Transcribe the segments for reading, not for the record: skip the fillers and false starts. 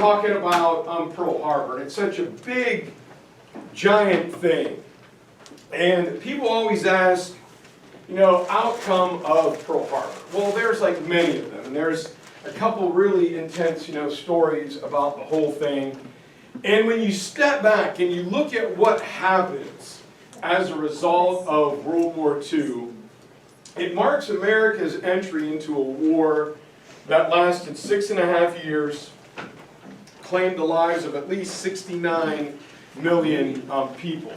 Talking about Pearl Harbor, and it's such a big, giant thing. And people always ask, you know, outcome of Pearl Harbor. Well, there's like many of them, and there's a couple really intense, you know, stories about the whole thing. And when you step back and you look at what happens as a result of World War II, it marks America's entry into a war that lasted 6.5 years, claimed the lives of at least 69 million people.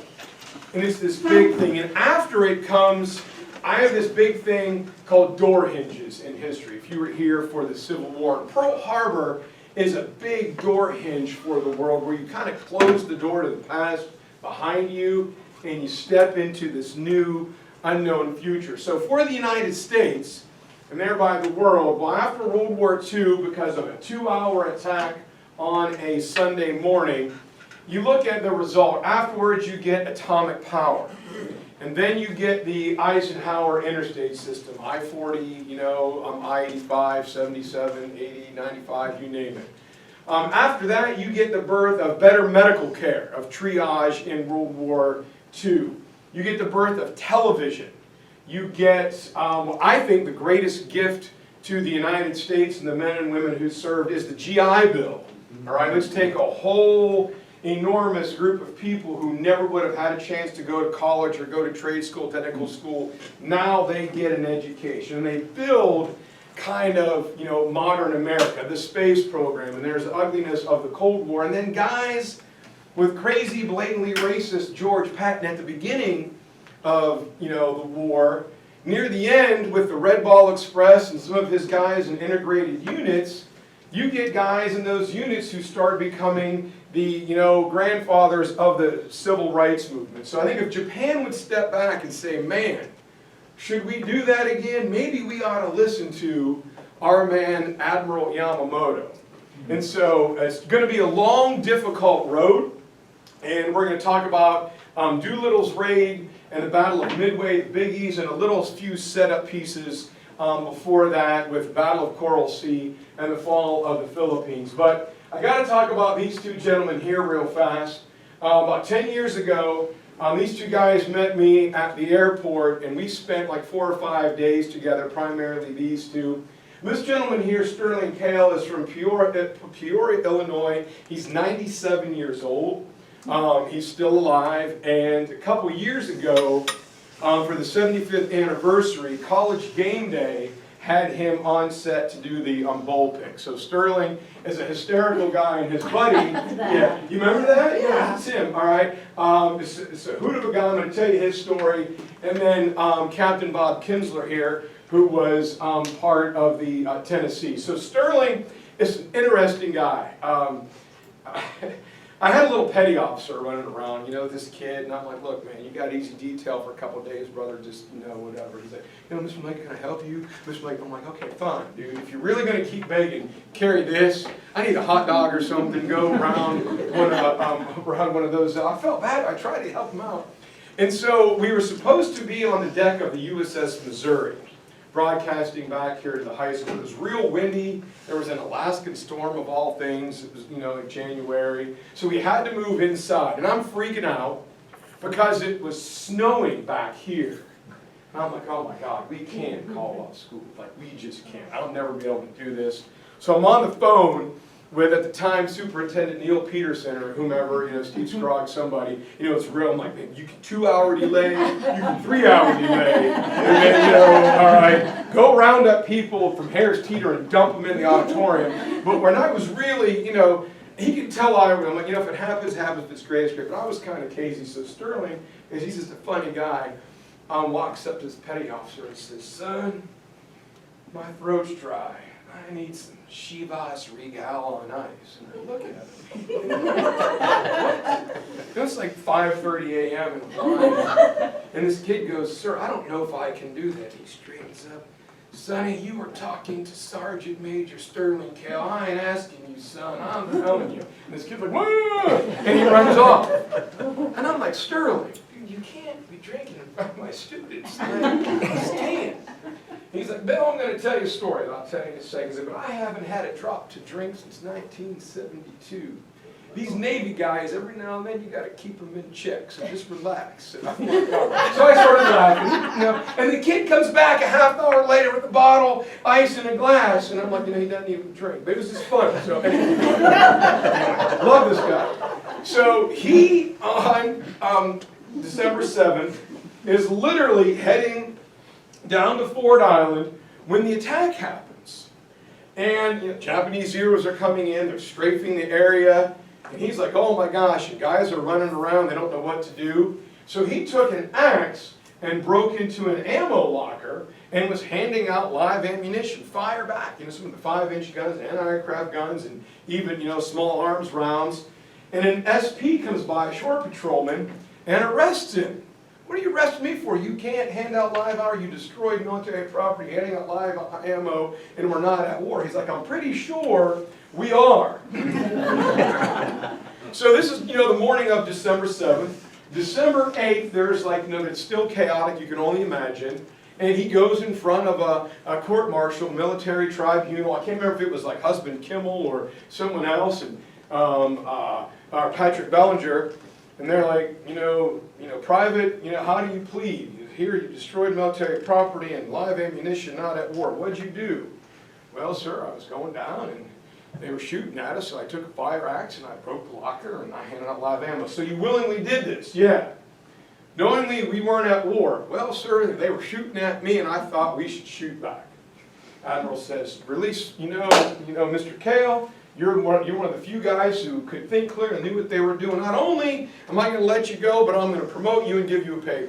And it's this big thing. And after it comes, I have this big thing called door hinges in history. If you were here for the Civil War, Pearl Harbor is a big door hinge for the world where you kind of close the door to the past behind you and you step into this new, unknown future. So for the United States, and thereby the world, well, after World War II, because of a 2-hour attack on a Sunday morning, you look at the result. Afterwards, you get atomic power. And then you get the Eisenhower interstate system, I-40, you know, I-85, 77, 80, 95, you name it. After that, you get the birth of better medical care, of triage in World War II. You get the birth of television. You get, I think, the greatest gift to the United States and the men and women who served is the GI Bill. All right, let's take a whole enormous group of people who never would have had a chance to go to college or go to trade school, technical school. Now they get an education, and they build kind of, you know, modern America, the space program, and there's the ugliness of the Cold War. And then guys with crazy, blatantly racist George Patton at the beginning of, you know, the war, near the end with the Red Ball Express and some of his guys in integrated units, you get guys in those units who start becoming the, you know, grandfathers of the civil rights movement. So I think if Japan would step back and say, man, should we do that again? Maybe we ought to listen to our man, Admiral Yamamoto. And so it's going to be a long, difficult road. And we're going to talk about Doolittles Raid and the Battle of Midway, the biggies, and a little few setup pieces before that with Battle of Coral Sea and the fall of the Philippines. But I got to talk about these two gentlemen here real fast. About 10 years ago, these two guys met me at the airport, and we spent like 4 or 5 days together, primarily these two. This gentleman here, Sterling Cale, is from Peoria, Illinois. He's 97 years old. He's still alive, and a couple years ago, for the 75th anniversary, College Game Day had him on set to do the bowl pick. So Sterling is a hysterical guy, and his buddy, yeah, you remember that? Yeah, it's him, all right. It's a hoot of a guy. I'm going to tell you his story. And then Captain Bob Kinsler here, who was part of the Tennessee. So Sterling is an interesting guy. I had a little petty officer running around, you know, this kid, and I'm like, look, man, you got easy detail for a couple of days, brother, just, you know, whatever. He's like, you know, Mr. Melega, can I help you? Mr. Melega, I'm like, okay, fine, dude. If you're really going to keep begging, carry this. I need a hot dog or something, go around one of those. I felt bad. I tried to help him out. And so we were supposed to be on the deck of the USS Missouri, broadcasting back here to the high school. It was real windy. There was an Alaskan storm of all things. It was, you know, in January. So we had to move inside. And I'm freaking out because it was snowing back here. And I'm like, oh my God, we can't call off school. Like, we just can't. I'll never be able to do this. So I'm on the phone with, at the time, Superintendent Neil Peterson or whomever, you know, Steve Scroggs, somebody, you know, it's real. I'm like, man, you can 2-hour delay, you can 3-hour delay, and then, you know, all right, go round up people from Harris Teeter and dump them in the auditorium. But when I was really, you know, he could tell I'm like, you know, if it happens, it happens, if it's great, it's great. But I was kind of crazy. So Sterling, because he's just a funny guy, walks up to his petty officer and says, son, my throat's dry. I need some Chivas Regal on ice. And I look at him. It's like 5:30 a.m. And this kid goes, sir, I don't know if I can do that. He straightens up. Sonny, you were talking to Sergeant Major Sterling Cale. I ain't asking you, son. I'm telling you. And this kid's like, whoa! And he runs off. And I'm like, Sterling, dude, you can't be drinking in front of my students. I stand. He's like, said, Bill, I'm going to tell you a story. I'll tell you in a second. He said, but I haven't had a drop to drink since 1972. These Navy guys, every now and then, you got to keep them in check, so just relax. And I'm like, all right. So I started laughing, you know, and the kid comes back a half hour later with a bottle, ice, and a glass, and I'm like, you know, he doesn't even drink. But it was just fun. So anyway, love this guy. So he, on December 7th, is literally heading down to Ford Island when the attack happens. And you know, Japanese heroes are coming in, they're strafing the area. And he's like, oh my gosh, and guys are running around, they don't know what to do. So he took an axe and broke into an ammo locker and was handing out live ammunition, fire back, you know, some of the 5-inch guns, anti-aircraft guns, and even, you know, small arms rounds. And an SP comes by, a shore patrolman, and arrests him. What are you arresting me for? You can't hand out live ammo, you destroyed military property, handing out live ammo, and we're not at war. He's like, I'm pretty sure we are. So this is, you know, the morning of December 7th. December 8th, there's like, you know, it's still chaotic, you can only imagine. And he goes in front of a court-martial, military tribunal. I can't remember if it was like Husband Kimmel or someone else, and Patrick Bellinger. And they're like, you know, private, you know, how do you plead? Here you destroyed military property and live ammunition, not at war. What'd you do? Well, sir, I was going down and they were shooting at us, so I took a fire axe and I broke the locker and I handed out live ammo. So you willingly did this? Yeah. Knowingly we weren't at war. Well, sir, they were shooting at me and I thought we should shoot back. Admiral says, release, you know, Mr. Cale, you're one of the few guys who could think clear and knew what they were doing. Not only am I going to let you go, but I'm going to promote you and give you a pay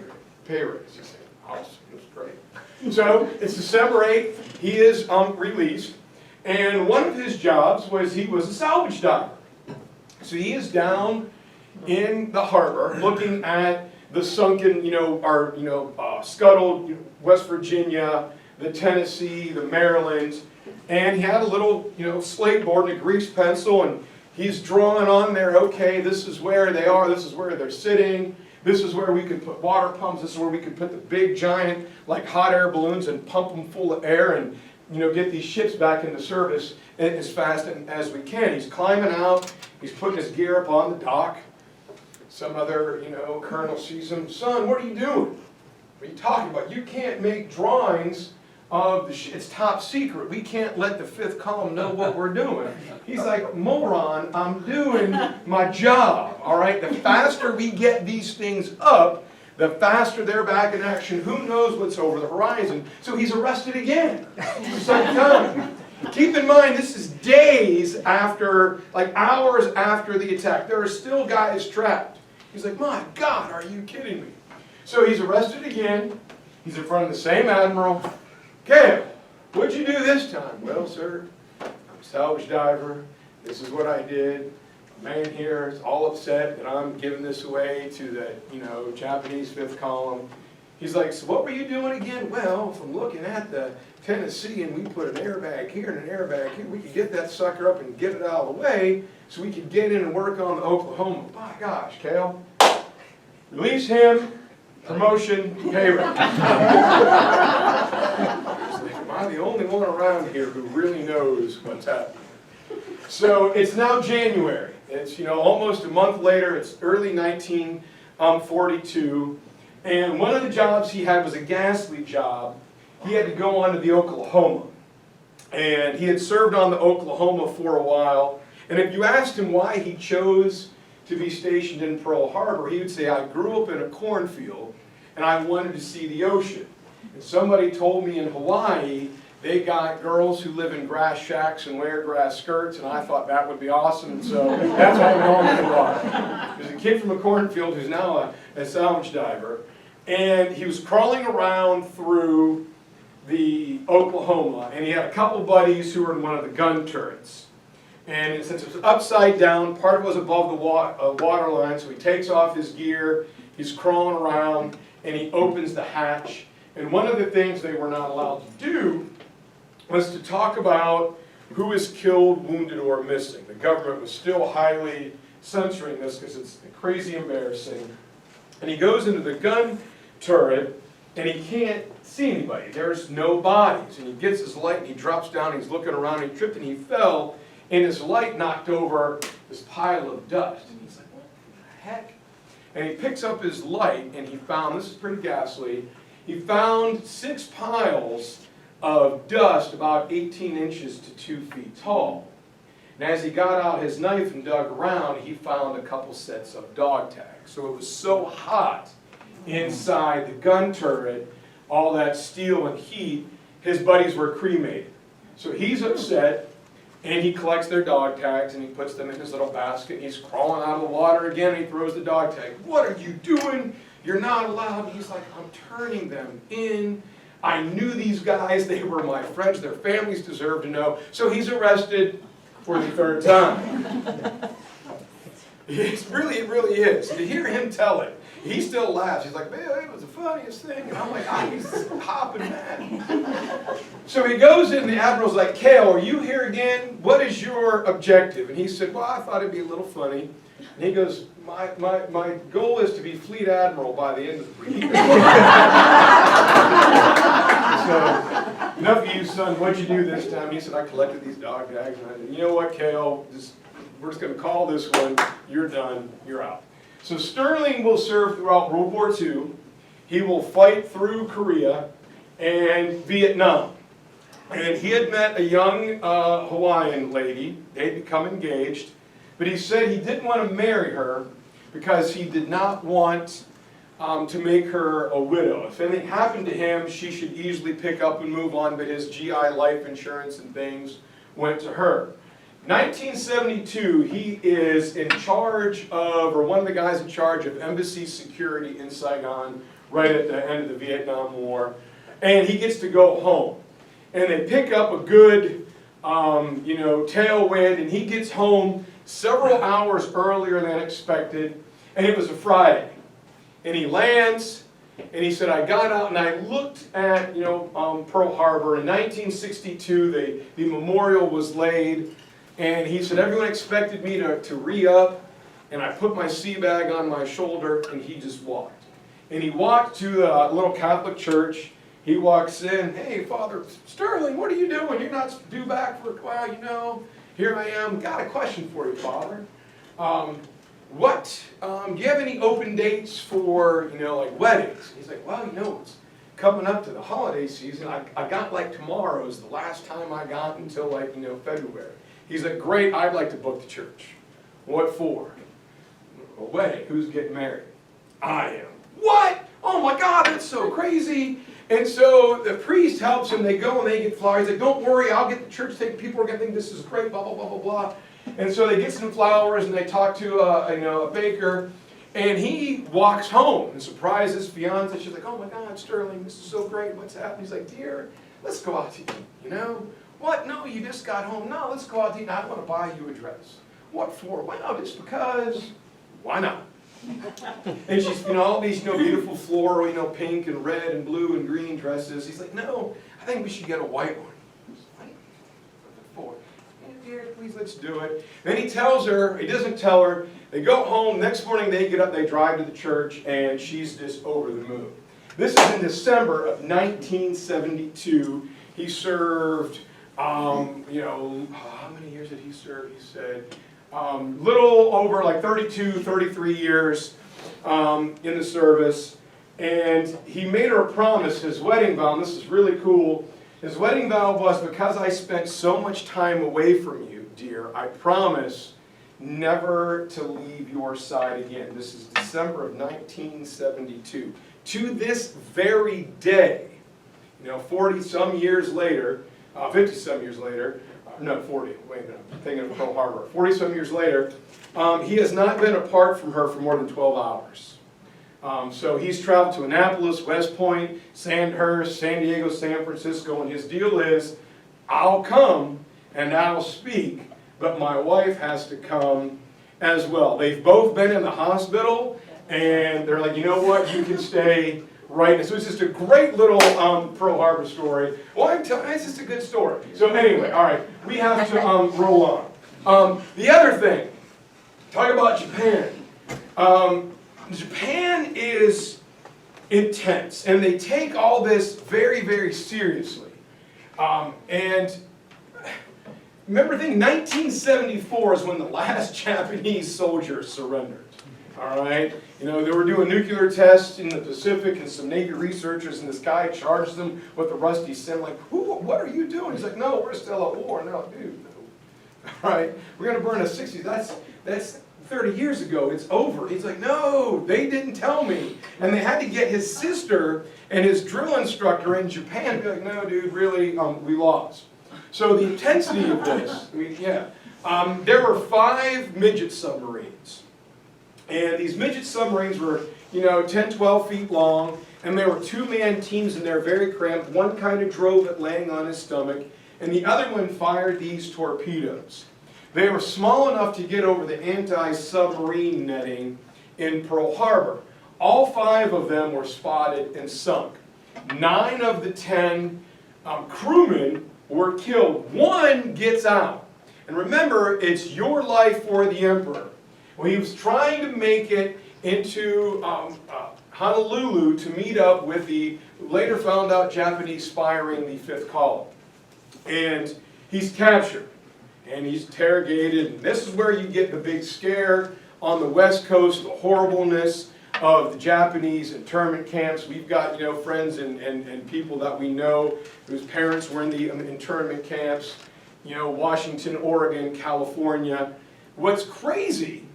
raise. He said, awesome, it was great. So it's December 8th, he is released, and one of his jobs was he was a salvage diver. So he is down in the harbor looking at the sunken, scuttled West Virginia, the Tennessee, the Maryland, and he had a little, slate board and a grease pencil, and he's drawing on there, okay, this is where they are, this is where they're sitting, this is where we could put water pumps, this is where we could put the big giant, like hot air balloons and pump them full of air and, get these ships back into service as fast as we can. He's climbing out, he's putting his gear up on the dock. Some other, colonel sees him, son, what are you doing? What are you talking about? You can't make drawings of the ship. It's top secret. We can't let the fifth column know what we're doing. He's like, moron, I'm doing my job, all right? The faster we get these things up, the faster they're back in action. Who knows what's over the horizon? So he's arrested again for some time. Keep in mind, this is days after, like hours after the attack. There are still guys trapped. He's like, my God, are you kidding me? So he's arrested again. He's in front of the same admiral. Cale, what'd you do this time? Well, sir, I'm a salvage diver. This is what I did. A man here is all upset that I'm giving this away to the, Japanese fifth column. He's like, so what were you doing again? Well, from looking at the Tennessee and we put an airbag here and an airbag here, we could get that sucker up and get it out of the way so we could get in and work on the Oklahoma. My gosh, Cale. Release him, promotion, pay raise. Am I the only one around here who really knows what's happening? So it's now January. It's almost a month later. It's early 1942, and one of the jobs he had was a gas leak job. He had to go on to the Oklahoma, and he had served on the Oklahoma for a while. And if you asked him why he chose to be stationed in Pearl Harbor, he would say, I grew up in a cornfield, and I wanted to see the ocean. And somebody told me in Hawaii, they got girls who live in grass shacks and wear grass skirts, and I thought that would be awesome, so that's why I'm going to Hawaii. There's a kid from a cornfield who's now a salvage diver, and he was crawling around through the Oklahoma, and he had a couple buddies who were in one of the gun turrets. And since it was upside down, part of it was above the water line, so he takes off his gear, he's crawling around, and he opens the hatch. And one of the things they were not allowed to do was to talk about who is killed, wounded, or missing. The government was still highly censoring this because it's crazy embarrassing. And he goes into the gun turret, and he can't see anybody. There's no bodies. And he gets his light and he drops down and he's looking around and he tripped and he fell and his light knocked over this pile of dust. And he's like, what the heck? And he picks up his light and he found, this is pretty ghastly, he found 6 piles of dust about 18 inches to 2 feet tall. And as he got out his knife and dug around, he found a couple sets of dog tags. So it was so hot inside the gun turret, all that steel and heat, his buddies were cremated. So he's upset, and he collects their dog tags, and he puts them in his little basket, and he's crawling out of the water again, and he throws the dog tag. What are you doing? You're not allowed. And he's like, I'm turning them in. I knew these guys. They were my friends. Their families deserve to know. So he's arrested for the 3rd time. It really is. To hear him tell it, he still laughs. He's like, man, it was the funniest thing. And I'm like, I was hopping mad. So he goes in, the admiral's like, Cale, are you here again? What is your objective? And he said, well, I thought it'd be a little funny. And he goes, my goal is to be fleet admiral by the end of the year. So, enough of you, son. What'd you do this time? He said, I collected these dog tags. And I said, you know what, Cale? We're just going to call this one. You're done. You're out. So Sterling will serve throughout World War II. He will fight through Korea and Vietnam. And he had met a young Hawaiian lady. They'd become engaged. But he said he didn't want to marry her because he did not want to make her a widow. If anything happened to him, she should easily pick up and move on, but his GI life insurance and things went to her. 1972, he is in charge of, or one of the guys in charge of embassy security in Saigon, right at the end of the Vietnam War, and he gets to go home. And they pick up a good, tailwind, and he gets home several hours earlier than expected, and it was a Friday. And he lands, and he said, I got out and I looked at, Pearl Harbor. In 1962, the memorial was laid, and he said, everyone expected me to re-up, and I put my sea bag on my shoulder, and he just walked. And he walked to the little Catholic church. He walks in, hey, Father Sterling, what are you doing? You're not due back for a while, Here I am. Got a question for you, Father. Do you have any open dates for, like weddings? He's like, well, it's coming up to the holiday season. I got tomorrow is the last time I got until February. He's like, great, I'd like to book the church. What for? A wedding. Who's getting married? I am. What? Oh my God, that's so crazy. And so the priest helps him. They go and they get flowers. He's like, don't worry, I'll get the church taken. People are going to think this is great, blah, blah, blah, blah, blah. And so they get some flowers and they talk to a baker. And he walks home and surprises his fiance. She's like, oh my God, Sterling, this is so great. What's happening? He's like, dear, let's go out to eat, What? No, you just got home. No, let's go out to eat. I want to buy you a dress. What for? Well, just because. Why not? And she's, all these, beautiful floral, pink and red and blue and green dresses. He's like, no, I think we should get a white one. White? What for? Dear, please, let's do it. Then he tells her, he doesn't tell her. They go home. Next morning they get up, they drive to the church, and she's just over the moon. This is in December of 1972. He served, how many years did he serve? He said, little over 32, 33 years in the service. And he made her a promise, his wedding vow, and this is really cool. His wedding vow was, because I spent so much time away from you, dear, I promise never to leave your side again. This is December of 1972. To this very day, 40-some years later, 50-some years later, no, 40, wait a minute, I'm thinking of Pearl Harbor. 40-some years later, he has not been apart from her for more than 12 hours. So he's traveled to Annapolis, West Point, Sandhurst, San Diego, San Francisco, and his deal is, I'll come and I'll speak, but my wife has to come as well. They've both been in the hospital, and they're like, you know what, you can stay right. So it's just a great little Pearl Harbor story. Well, it's just a good story. So anyway, all right, we have to roll on. The other thing, talk about Japan. Japan is intense, and they take all this very, very seriously. And remember, I think 1974 is when the last Japanese soldier surrendered. All right, you know, they were doing nuclear tests in the Pacific, and some Navy researchers, and this guy charged them with a rusty sim, like, what are you doing? He's like, no, we're still at war. And they're like, dude, no. All right, we're going to burn a 60. That's 30 years ago. It's over. He's like, no, they didn't tell me. And they had to get his sister and his drill instructor in Japan to be like, no, dude, really, we lost. So the intensity of this, there were 5 midget submarines. And these midget submarines were, 10, 12 feet long, and there were 2-man teams in there, very cramped. One kind of drove it laying on his stomach, and the other one fired these torpedoes. They were small enough to get over the anti-submarine netting in Pearl Harbor. All 5 of them were spotted and sunk. 9 of the 10 crewmen were killed. 1 gets out. And remember, it's your life or the emperor. Well, he was trying to make it into Honolulu to meet up with the later found out Japanese spy ring, the 5th column. And he's captured, and he's interrogated, and this is where you get the big scare on the West Coast, the horribleness of the Japanese internment camps. We've got, friends and people that we know whose parents were in the internment camps, Washington, Oregon, California. What's crazy,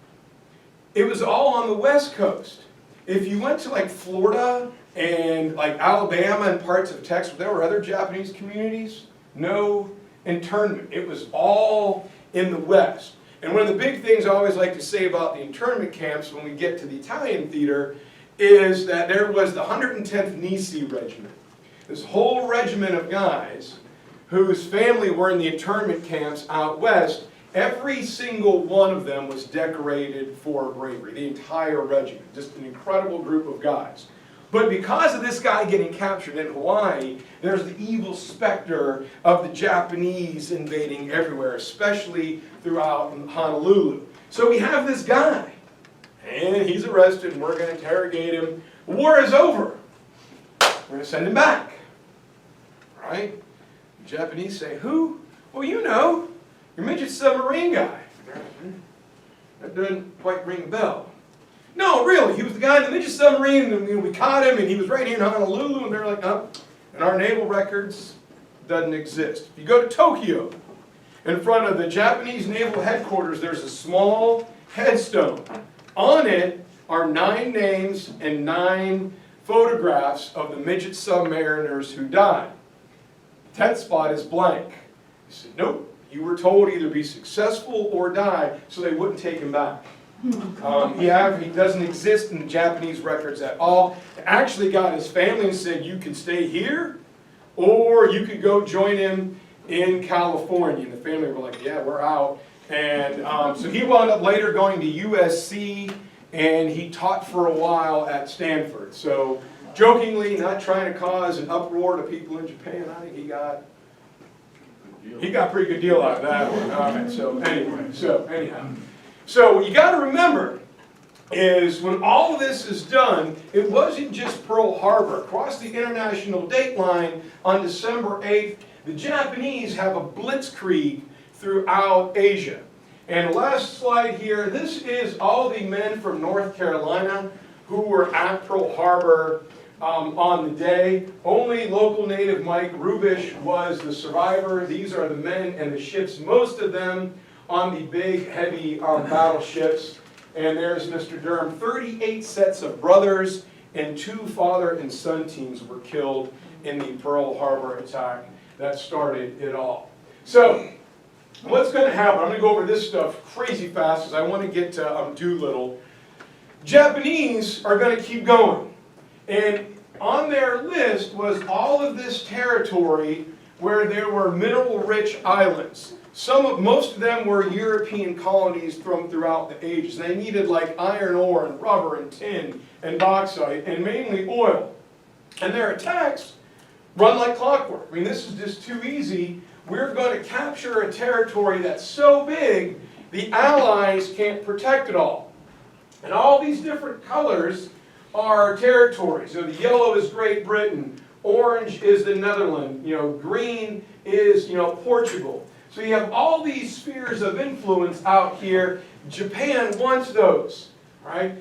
it was all on the West Coast. If you went to like Florida and like Alabama and parts of Texas, there were other Japanese communities, no internment. It was all in the West. And one of the big things I always like to say about the internment camps when we get to the Italian theater is that there was the 110th Nisi Regiment. This whole regiment of guys whose family were in the internment camps out west. Every single one of them was decorated for bravery, the entire regiment, just an incredible group of guys. But because of this guy getting captured in Hawaii, there's the evil specter of the Japanese invading everywhere, especially throughout Honolulu. So we have this guy, and he's arrested, and we're going to interrogate him. War is over. We're going to send him back. Right? The Japanese say, who? Well, your midget submarine guy. That doesn't quite ring a bell. No, really, he was the guy in the midget submarine, and we caught him, and he was right here in Honolulu, and they're like, no, in our naval records, doesn't exist. If you go to Tokyo, in front of the Japanese naval headquarters, there's a small headstone. On it are 9 names and 9 photographs of the midget submariners who died. The 10th spot is blank. He said, nope. You were told either be successful or die, so they wouldn't take him back. He doesn't exist in the Japanese records at all. They actually got his family and said, you can stay here, or you could go join him in California. And the family were like, yeah, we're out. And so he wound up later going to USC, and he taught for a while at Stanford. So jokingly, not trying to cause an uproar to people in Japan, I think he got a pretty good deal out of that one. All right, so anyhow. So what you got to remember is when all of this is done, it wasn't just Pearl Harbor. Across the international date line on December 8th, the Japanese have a blitzkrieg throughout Asia. And the last slide here, this is all the men from North Carolina who were at Pearl Harbor on the day. Only local native Mike Rubish was the survivor. These are the men and the ships, most of them on the big, heavy battleships. And there's Mr. Durham. 38 sets of brothers and 2 father and son teams were killed in the Pearl Harbor attack that started it all. So, what's going to happen? I'm going to go over this stuff crazy fast because I want to get to Doolittle. Japanese are going to keep going. And on their list was all of this territory where there were mineral-rich islands. Most of them were European colonies from throughout the ages. They needed like iron ore and rubber and tin and bauxite and mainly oil. And their attacks run like clockwork. I mean, this is just too easy. We're going to capture a territory that's so big, the Allies can't protect it all. And all these different colors are territories. So the yellow is Great Britain, orange is the Netherlands, green is, Portugal. So you have all these spheres of influence out here. Japan wants those, right?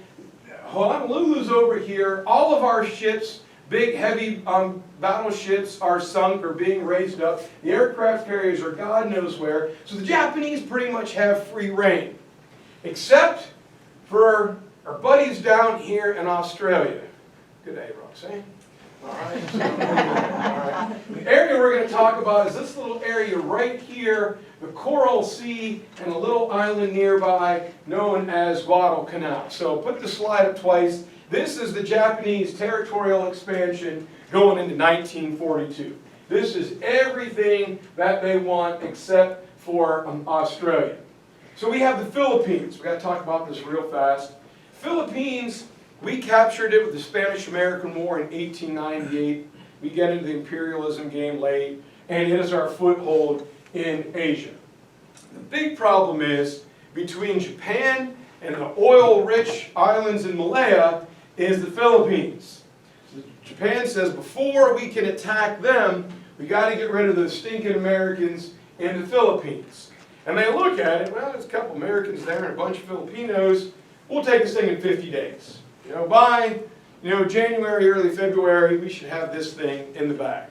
Honolulu's over here. All of our ships, big heavy battleships, are sunk or being raised up. The aircraft carriers are God knows where. So the Japanese pretty much have free reign, except for our buddies down here in Australia. Good day, Roxanne. All right. So, all right. The area we're going to talk about is this little area right here, the Coral Sea, and a little island nearby known as Guadalcanal. So put the slide up twice. This is the Japanese territorial expansion going into 1942. This is everything that they want except for Australia. So we have the Philippines. We've got to talk about this real fast. Philippines, we captured it with the Spanish-American War in 1898. We get into the imperialism game late, and it is our foothold in Asia. The big problem is, between Japan and the oil-rich islands in Malaya, is the Philippines. So Japan says, before we can attack them, we got to get rid of the stinking Americans in the Philippines. And they look at it, well, there's a couple Americans there and a bunch of Filipinos. We'll take this thing in 50 days. By January, early February, we should have this thing in the bag.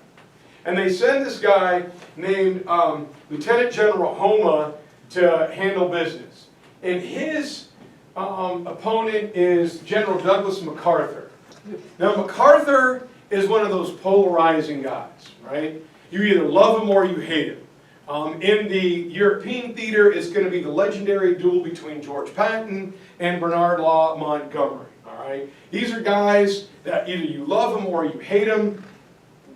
And they send this guy named Lieutenant General Homa to handle business. And his opponent is General Douglas MacArthur. Now, MacArthur is one of those polarizing guys, right? You either love him or you hate him. In the European theater, it's going to be the legendary duel between George Patton and Bernard Law Montgomery. All right? These are guys that either you love them or you hate them.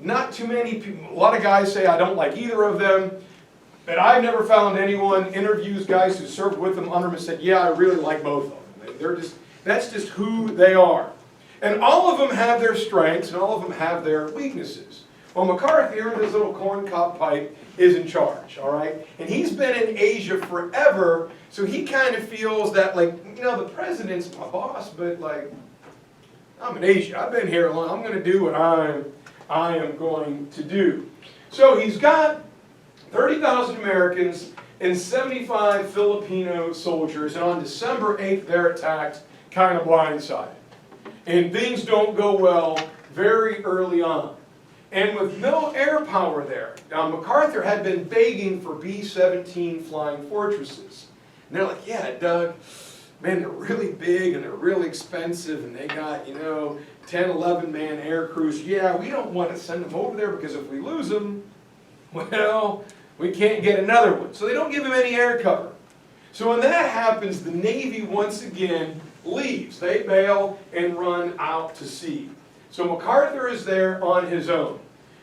Not too many people, a lot of guys say I don't like either of them, but I've never found anyone interviews guys who served with them under them and said, yeah, I really like both of them. That's just who they are. And all of them have their strengths and all of them have their weaknesses. Well, MacArthur, his little corncob pipe, is in charge, all right? And he's been in Asia forever, so he kind of feels that, the president's my boss, but, I'm in Asia. I've been here long. I'm going to do what I am going to do. So he's got 30,000 Americans and 75 Filipino soldiers, and on December 8th, they're attacked, kind of blindsided. And things don't go well very early on. And with no air power there, MacArthur had been begging for B-17 flying fortresses. And they're like, yeah, Doug, man, they're really big and they're really expensive and they got, 10, 11 man air crews. Yeah, we don't want to send them over there because if we lose them, well, we can't get another one. So they don't give him any air cover. So when that happens, the Navy once again leaves. They bail and run out to sea. So MacArthur is there on his own.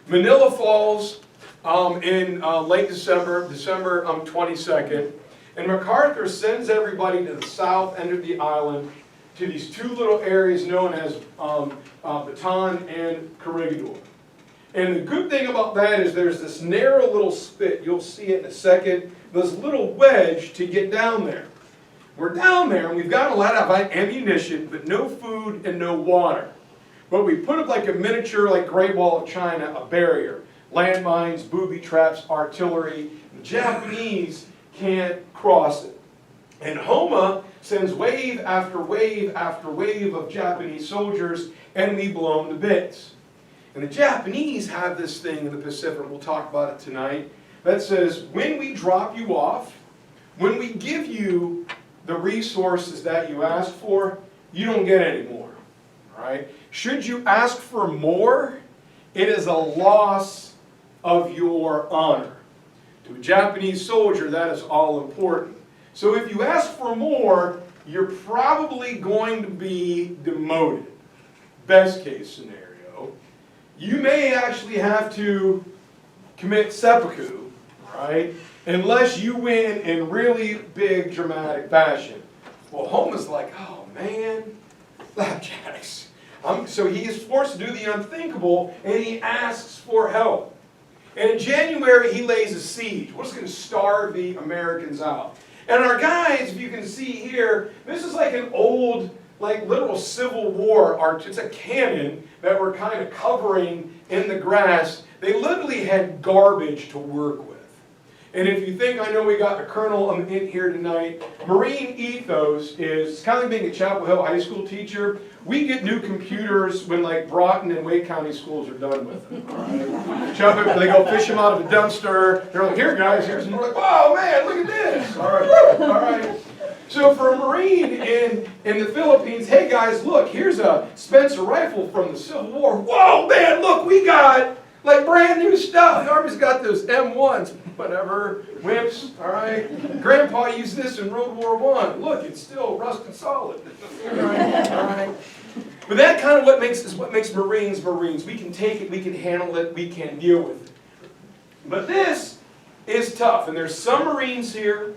Manila falls in late December 22nd. And MacArthur sends everybody to the south end of the island to these two little areas known as Bataan and Corregidor. And the good thing about that is there's this narrow little spit, you'll see it in a second, this little wedge to get down there. We're down there and we've got a lot of ammunition, but no food and no water. But we put up like a miniature, Great Wall of China, a barrier. Landmines, booby traps, artillery. The Japanese can't cross it. And Homa sends wave after wave after wave of Japanese soldiers, and we blow them to bits. And the Japanese have this thing in the Pacific, we'll talk about it tonight, that says, when we drop you off, when we give you the resources that you asked for, you don't get any more. Right? Should you ask for more, it is a loss of your honor. To a Japanese soldier, that is all important. So if you ask for more, you're probably going to be demoted. Best case scenario. You may actually have to commit seppuku, right? Unless you win in really big, dramatic fashion. Well, Homa's like, oh man, flapjacks. So he is forced to do the unthinkable, and he asks for help. And in January, he lays a siege. What's going to starve the Americans out? And our guys, if you can see here, this is like an old like literal Civil War it's a cannon that we're kind of covering in the grass. They literally had garbage to work with. And if you think, I know we got the colonel in here tonight, Marine ethos is kind of like being a Chapel Hill High School teacher. We get new computers when like Broughton and Wake County schools are done with them. All right? They go fish them out of a dumpster. They're like, here guys, here's some. We're like, oh man, look at this. All right, all right. So for a Marine in the Philippines, hey guys, look, here's a Spencer rifle from the Civil War. Whoa, man, look, we got like brand new stuff. The Army's got those M1s, whatever, whips, all right. Grandpa used this in World War I. Look, it's still rusted solid. All right, all right. But that kind of is what makes Marines Marines. We can take it, we can handle it, we can deal with it. But this is tough, and there's some Marines here.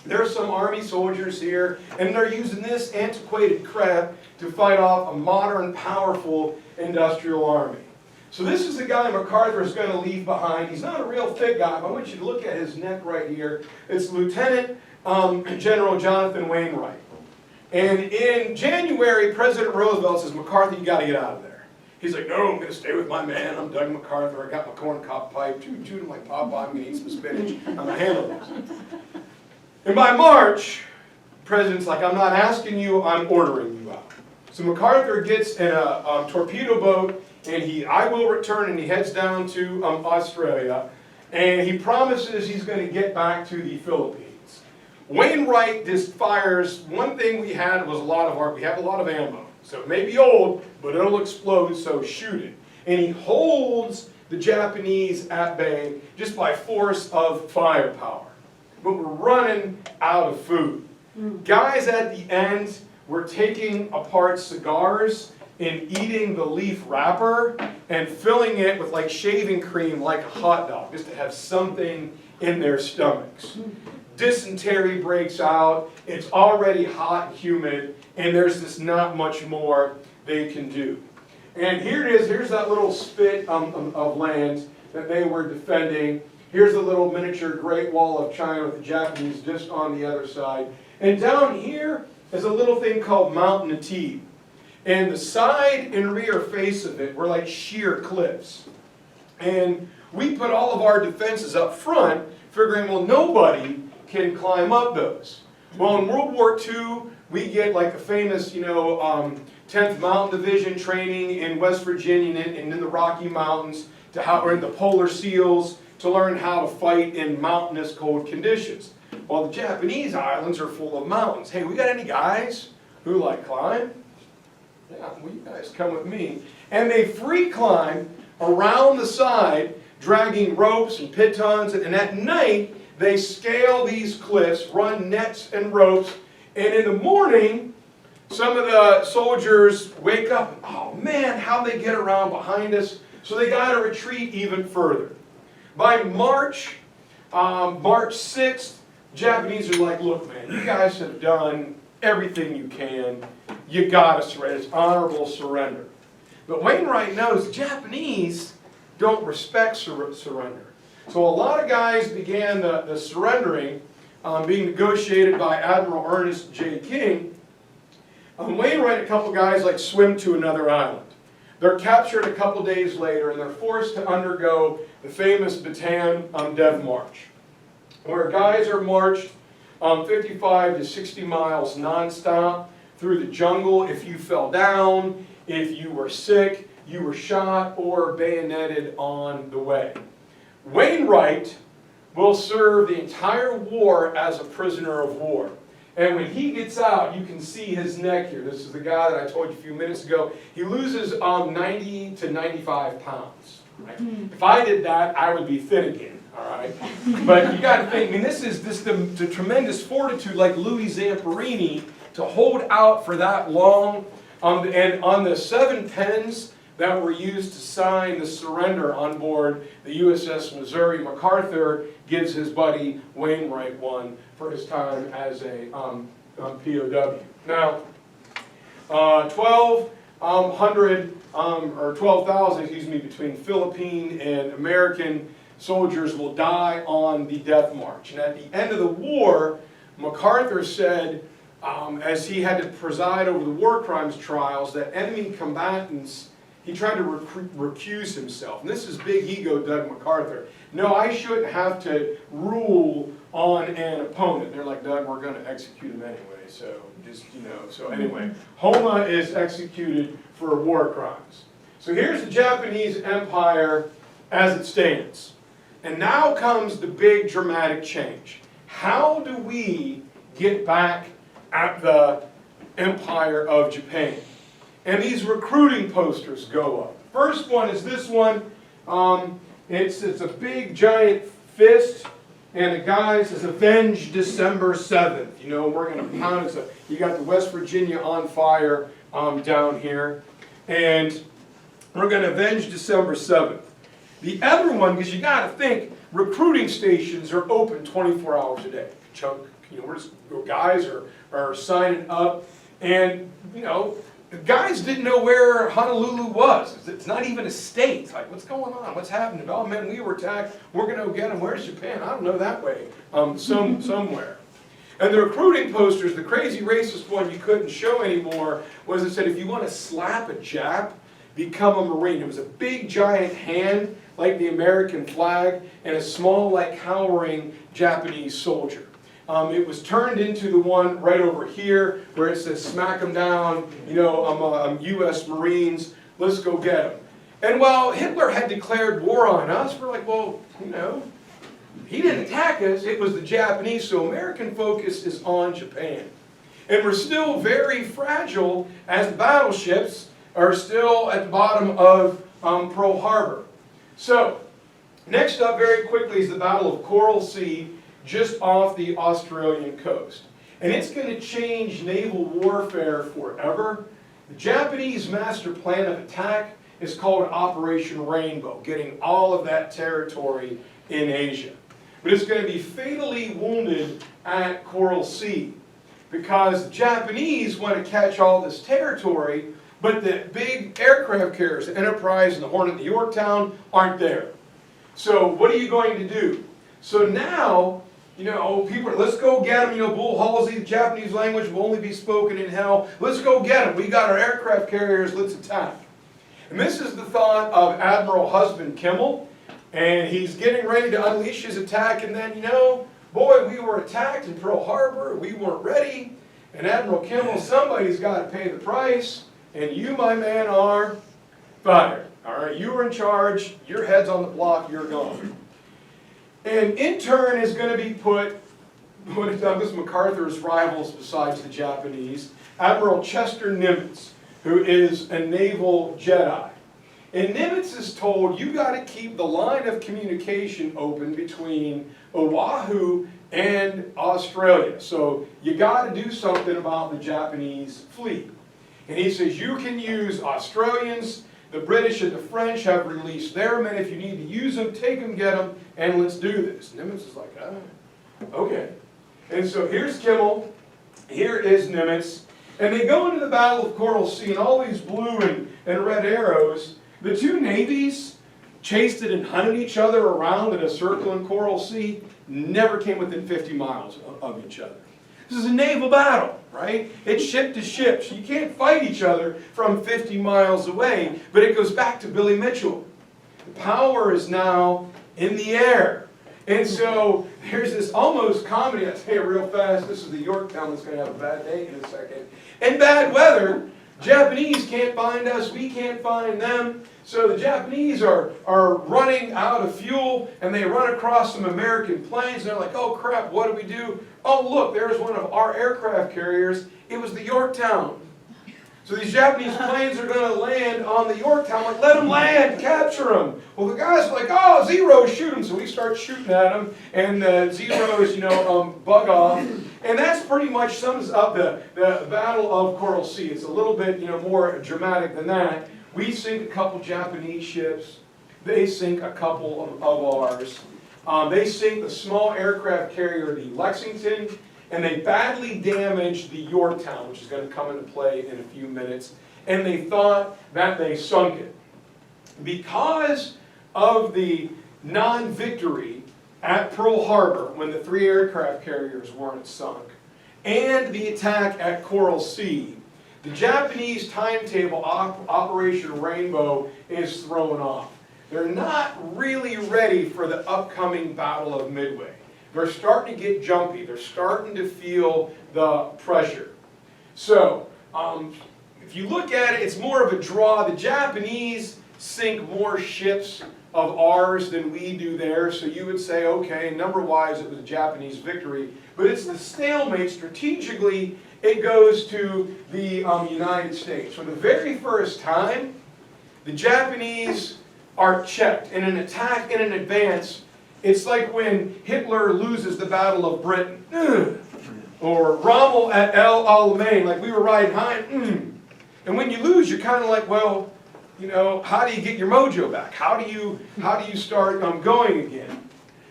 There's some Army soldiers here, and they're using this antiquated crap to fight off a modern, powerful industrial army. So this is the guy MacArthur is going to leave behind. He's not a real thick guy, but I want you to look at his neck right here. It's Lieutenant General Jonathan Wainwright. And in January, President Roosevelt says, MacArthur, you got to get out of there. He's like, no, I'm going to stay with my man. I'm Doug MacArthur. I got my corncob pipe. Toot him like Popeye. I'm going to eat some spinach. I'm going to handle this. And by March, the president's like, I'm not asking you, I'm ordering you out. So MacArthur gets in a torpedo boat, and I will return, and he heads down to Australia, and he promises he's going to get back to the Philippines. Wainwright just fires. One thing we had was we have a lot of ammo. So it may be old, but it'll explode, so shoot it. And he holds the Japanese at bay just by force of firepower. But we're running out of food. Guys at the end were taking apart cigars and eating the leaf wrapper and filling it with like shaving cream like a hot dog, just to have something in their stomachs. Dysentery breaks out, it's already hot and humid, and there's just not much more they can do. And here it is, here's that little spit of land that they were defending. Here's the little miniature Great Wall of China with the Japanese just on the other side. And down here is a little thing called Mount Natib. And the side and rear face of it were like sheer cliffs. And we put all of our defenses up front, figuring, well, nobody can climb up those. Well, in World War II, we get like the famous, 10th Mountain Division training in West Virginia and in the Rocky Mountains, or in the Polar Seals, to learn how to fight in mountainous cold conditions. Well, the Japanese islands are full of mountains. Hey, we got any guys who like climb? Yeah, well, you guys come with me. And they free climb around the side, dragging ropes and pitons, and at night, they scale these cliffs, run nets and ropes, and in the morning, some of the soldiers wake up, and, oh man, how'd they get around behind us? So they got to retreat even further. By March 6th, Japanese are like, look man, you guys have done everything you can. You got to surrender. It's honorable surrender. But Wainwright knows Japanese don't respect surrender. So a lot of guys began the surrendering, being negotiated by Admiral Ernest J. King. Wainwright and a couple guys like swim to another island. They're captured a couple days later, and they're forced to undergo the famous Bataan Dev March, where guys are marched 55 to 60 miles nonstop through the jungle. If you fell down, if you were sick, you were shot or bayoneted on the way. Wainwright will serve the entire war as a prisoner of war. And when he gets out, you can see his neck here. This is the guy that I told you a few minutes ago. He loses 90 to 95 pounds. Right? If I did that, I would be thin again. All right? But you got to think, I mean, this is the tremendous fortitude, like Louis Zamperini, to hold out for that long. And on the 7 pens that were used to sign the surrender on board the USS Missouri, MacArthur gives his buddy Wainwright one for his time as a POW. Now, 12,000, between Philippine and American soldiers will die on the Death March. And at the end of the war, MacArthur said, as he had to preside over the war crimes trials, that enemy combatants, he tried to recuse himself. And this is big ego Doug MacArthur. No, I shouldn't have to rule on an opponent. They're like, Doug, we're going to execute him anyway. So just, so anyway, Homa is executed for war crimes. So here's the Japanese Empire as it stands. And now comes the big dramatic change. How do we get back at the Empire of Japan? And these recruiting posters go up. First one is this one. It's a big giant fist, and the guy says, "Avenge December 7th." We're going to pound it. You got the West Virginia on fire down here, and we're going to avenge December 7th. The other one, because you got to think, recruiting stations are open 24 hours a day. Guys are signing up, and the guys didn't know where Honolulu was. It's not even a state. It's like, what's going on? What's happening? Oh man, we were attacked. We're going to go get them. Where's Japan? I don't know that way. Somewhere. And the recruiting posters, the crazy racist one you couldn't show anymore, was it said, if you want to slap a Jap, become a Marine. It was a big giant hand like the American flag and a small like cowering Japanese soldier. It was turned into the one right over here where it says, smack them down, I'm U.S. Marines, let's go get them. And while Hitler had declared war on us, we're like, well, he didn't attack us, it was the Japanese, so American focus is on Japan. And we're still very fragile as the battleships are still at the bottom of Pearl Harbor. So, next up very quickly is the Battle of Coral Sea, just off the Australian coast. And it's going to change naval warfare forever. The Japanese master plan of attack is called Operation Rainbow, getting all of that territory in Asia. But it's going to be fatally wounded at Coral Sea because the Japanese want to catch all this territory, but the big aircraft carriers, the Enterprise and the Hornet and the Yorktown, aren't there. So what are you going to do? So now, people are, let's go get them, Bull Halsey, the Japanese language will only be spoken in hell. Let's go get them. We got our aircraft carriers, let's attack. And this is the thought of Admiral Husband Kimmel, and he's getting ready to unleash his attack, and then, boy, we were attacked in Pearl Harbor, we weren't ready, and Admiral Kimmel, somebody's got to pay the price, and you, my man, are fired. All right, you were in charge, your head's on the block, you're gone. And in turn is going to be put one of Douglas MacArthur's rivals besides the Japanese, Admiral Chester Nimitz, who is a naval Jedi. And Nimitz is told, you got to keep the line of communication open between Oahu and Australia. So you got to do something about the Japanese fleet. And he says, you can use Australians, the British and the French have released their men. If you need to use them, take them, get them, and let's do this. Nimitz is like, okay. And so here's Kimmel, here is Nimitz, and they go into the Battle of Coral Sea, and all these blue and red arrows. The two navies chased it and hunted each other around in a circle in Coral Sea, never came within 50 miles of each other. This is a naval battle, right? It's ship to ship. So you can't fight each other from 50 miles away, but it goes back to Billy Mitchell. The power is now in the air. And so there's this almost comedy. I'll tell you real fast, this is the Yorktown that's going to have a bad day in a second. In bad weather, Japanese can't find us, we can't find them. So the Japanese are running out of fuel, and they run across some American planes, and they're like, oh crap, what do we do? Oh look, there's one of our aircraft carriers. It was the Yorktown. So these Japanese planes are going to land on the Yorktown. Like, let them land, capture them. Well, the guys are like, oh, Zeros, shoot them. So we start shooting at them, and Zeros, bug off. And that's pretty much sums up the Battle of Coral Sea. It's a little bit, more dramatic than that. We sink a couple Japanese ships. They sink a couple of ours. They sink the small aircraft carrier, the Lexington, and they badly damaged the Yorktown, which is going to come into play in a few minutes. And they thought that they sunk it. Because of the non-victory at Pearl Harbor, when the three aircraft carriers weren't sunk, and the attack at Coral Sea, the Japanese timetable Operation Rainbow is thrown off. They're not really ready for the upcoming Battle of Midway. They're starting to get jumpy. They're starting to feel the pressure. So, if you look at it, it's more of a draw. The Japanese sink more ships of ours than we do theirs, so you would say, okay, number-wise it was a Japanese victory, but it's the stalemate. Strategically, it goes to the United States. For the very first time, the Japanese are checked. In an attack, in an advance, it's like when Hitler loses the Battle of Britain, or Rommel at El Alamein, like we were riding high, and when you lose, you're kind of like, well, you know, how do you get your mojo back? How do you start going again?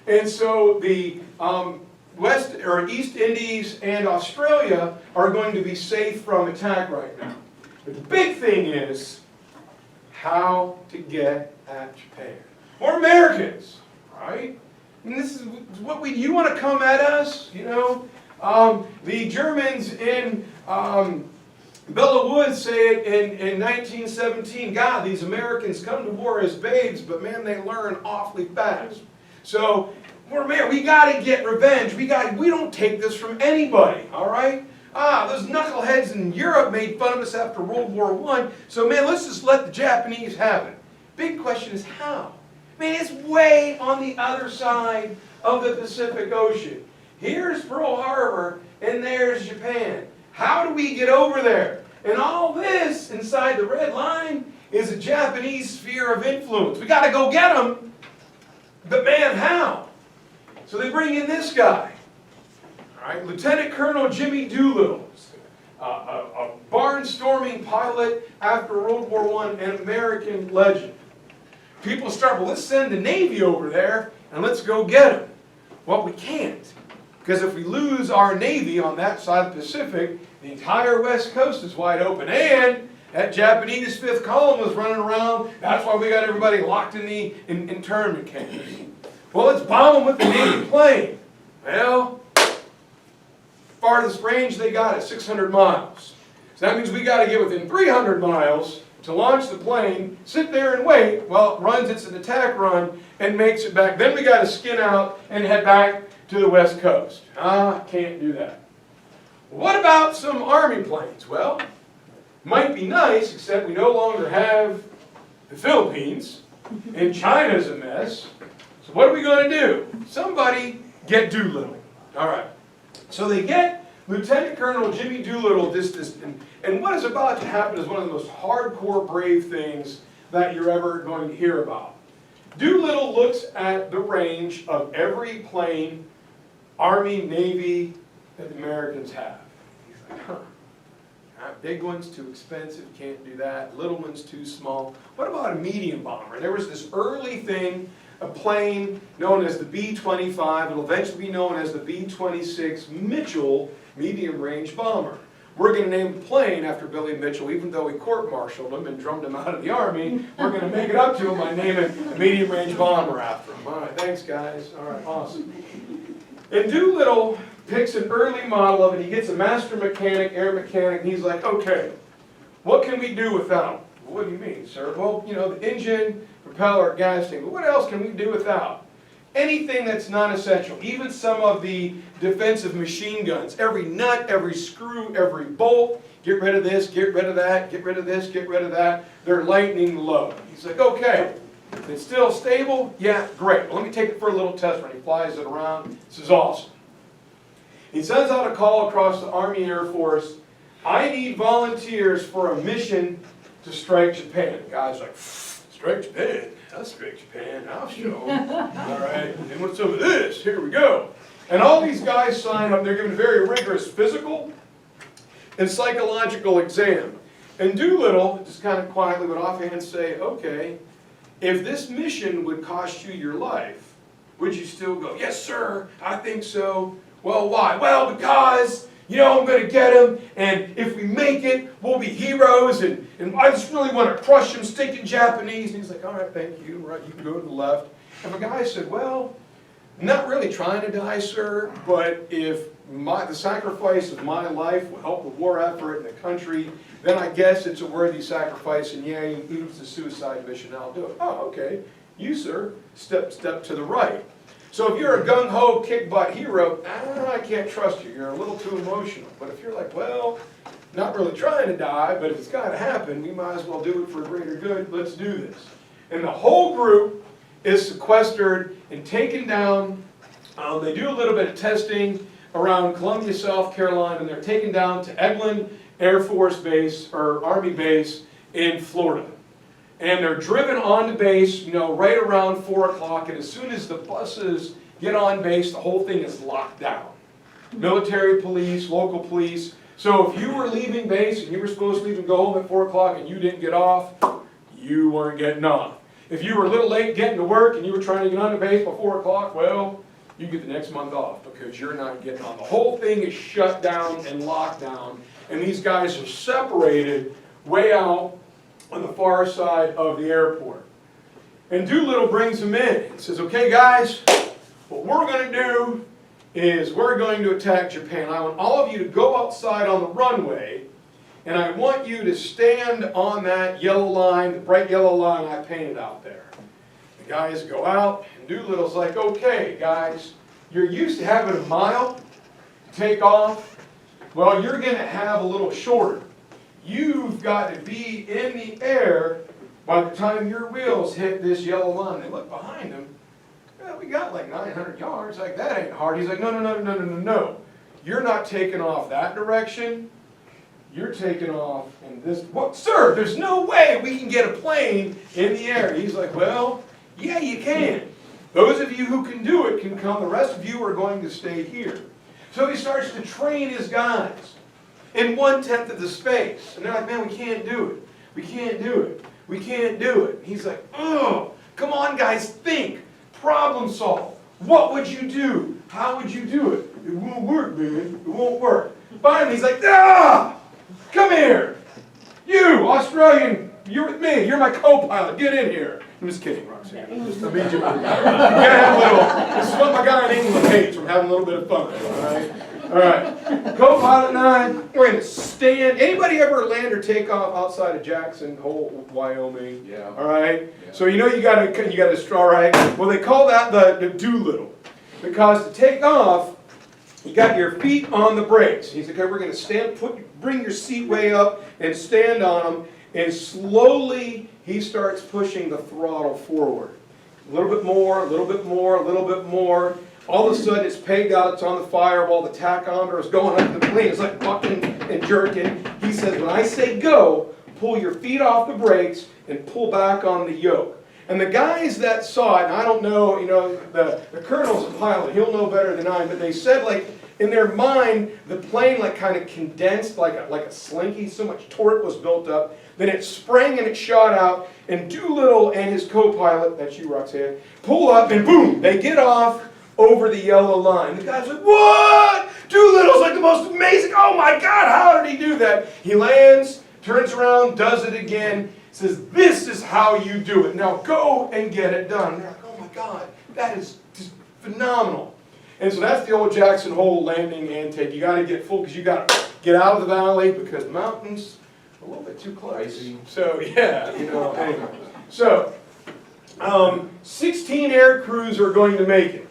And so the West or East Indies and Australia are going to be safe from attack right now. But the big thing is how to get at Japan. We're Americans, right? And this is what you want to come at us, you know? The Germans in Bella Woods say it in 1917, God, these Americans come to war as babes, but man, they learn awfully fast. So, we got to get revenge. We don't take this from anybody, all right? Those knuckleheads in Europe made fun of us after World War I, so man, let's just let the Japanese have it. Big question is how? Man, it's way on the other side of the Pacific Ocean. Here's Pearl Harbor, and there's Japan. How do we get over there? And all this inside the red line is a Japanese sphere of influence. We got to go get them. But man, how? So they bring in this guy, all right, Lieutenant Colonel Jimmy Doolittle, a barnstorming pilot after World War I, an American legend. People start, well, let's send the Navy over there and let's go get them. Well, we can't. Because if we lose our Navy on that side of the Pacific, the entire West Coast is wide open. And that Japanese fifth column was running around. That's why we got everybody locked in the internment camps. Well, let's bomb them with the Navy plane. Well, farthest range they got is 600 miles. So that means we got to get within 300 miles to launch the plane, sit there and wait while it runs its attack run and makes it back. Then we got to skin out and head back to the West Coast. Can't do that. What about some Army planes? Well, might be nice, except we no longer have the Philippines, and China's a mess. So what are we going to do? Somebody get Doolittle. All right. So they get Lieutenant Colonel Jimmy Doolittle, and what is about to happen is one of the most hardcore brave things that you're ever going to hear about. Doolittle looks at the range of every plane, Army, Navy, that the Americans have. He's like, big one's too expensive, can't do that. Little one's too small. What about a medium bomber? There was this early thing, a plane known as the B-25. It'll eventually be known as the B26 Mitchell medium-range bomber. We're going to name the plane after Billy Mitchell, even though we court-martialed him and drummed him out of the Army. We're going to make it up to him by naming a medium-range bomber after him. All right, thanks, guys. All right, awesome. And Doolittle picks an early model of it. He gets a master mechanic, air mechanic, and he's like, okay, what can we do without? What do you mean, sir? Well, you know, the engine, propeller, gas tank, but what else can we do without? Anything that's non-essential, even some of the defensive machine guns, every nut, every screw, every bolt, get rid of this, get rid of that, get rid of this, get rid of that. They're lightning low. He's like, okay, it's still stable? Yeah, great. Well, let me take it for a little test run. He flies it around. This is awesome. He sends out a call across the Army Air Force. I need volunteers for a mission to strike Japan. The guy's like, strike Japan? I'll strike Japan. I'll show them. All right, and what's some of this? Here we go. And all these guys sign up. They're given a very rigorous physical and psychological exam. And Doolittle just kind of quietly would offhand say, okay, if this mission would cost you your life, would you still go? Yes, sir, I think so. Well, why? Well, because, you know, I'm going to get him, and if we make it, we'll be heroes, and I just really want to crush him, stinking Japanese. And he's like, all right, thank you. Right, you can go to the left. And the guy said, well, I'm not really trying to die, sir, but if the sacrifice of my life will help the war effort in the country, then I guess it's a worthy sacrifice, and yeah, even if it's a suicide mission, I'll do it. Oh, okay. You, sir, step to the right. So if you're a gung-ho, kick-butt hero, I can't trust you. You're a little too emotional. But if you're like, well, not really trying to die, but if it's got to happen, we might as well do it for a greater good. Let's do this. And the whole group is sequestered and taken down. They do a little bit of testing around Columbia, South Carolina, and they're taken down to Eglin Air Force Base, or Army Base in Florida. And they're driven on to base, you know, right around 4 o'clock, and as soon as the buses get on base, the whole thing is locked down. Military police, local police. So if you were leaving base and you were supposed to leave and go home at 4 o'clock and you didn't get off, you weren't getting off. If you were a little late getting to work and you were trying to get on the base by 4 o'clock, well, you get the next month off because you're not getting on. The whole thing is shut down and locked down, and these guys are separated way out on the far side of the airport. And Doolittle brings them in and says, okay guys, what we're going to do is we're going to attack Japan. I want all of you to go outside on the runway, and I want you to stand on that yellow line, the bright yellow line I painted out there. The guys go out, and Doolittle's like, okay guys, you're used to having a mile to take off. Well, you're going to have a little shorter. You've got to be in the air by the time your wheels hit this yellow line. They look behind them. Well, we got like 900 yards. Like, that ain't hard. He's like, no. You're not taking off that direction. You're taking off in this. What, sir, there's no way we can get a plane in the air. He's like, well, yeah, you can. Those of you who can do it can come. The rest of you are going to stay here. So he starts to train his guys in 1/10 of the space. And they're like, man, we can't do it. We can't do it. We can't do it. He's like, oh, come on, guys, think. Problem solve. What would you do? How would you do it? It won't work, man. It won't work. Finally, he's like, come here. You, Australian, you're with me. You're my co-pilot. Get in here. I'm just kidding, Roxanne. I mean, you gotta have a little, this is what my guy in England hates, from having a little bit of fun, all right? All right, co-pilot 9, we're going to stand. Anybody ever land or take off outside of Jackson Hole, Wyoming? Yeah. All right. Yeah. So you know you got to straw, right? Well, they call that the Doolittle, because to take off, you got your feet on the brakes. He's like, okay, we're going to stand, bring your seat way up and stand on them, and slowly he starts pushing the throttle forward. A little bit more, a little bit more, a little bit more. All of a sudden, it's pegged out, it's on the fire while the tachometer is going up the plane. It's like bucking and jerking. He says, when I say go, pull your feet off the brakes and pull back on the yoke. And the guys that saw it, and I don't know, you know, the colonel's a pilot, he'll know better than I, but they said, like, in their mind, the plane like kind of condensed like a slinky, so much torque was built up. Then it sprang and it shot out, and Doolittle and his co-pilot, that's you, Roxanne, pull up and boom, they get off over the yellow line. The guy's like, what? Doolittle's like the most amazing, oh my God, how did he do that? He lands, turns around, does it again, says, this is how you do it. Now go and get it done. And they're like, oh my God, that is just phenomenal. And so that's the old Jackson Hole landing and take. You got to get full, because you got to get out of the valley, because the mountains are a little bit too close. So yeah, you know, anyway. So 16 air crews are going to make it.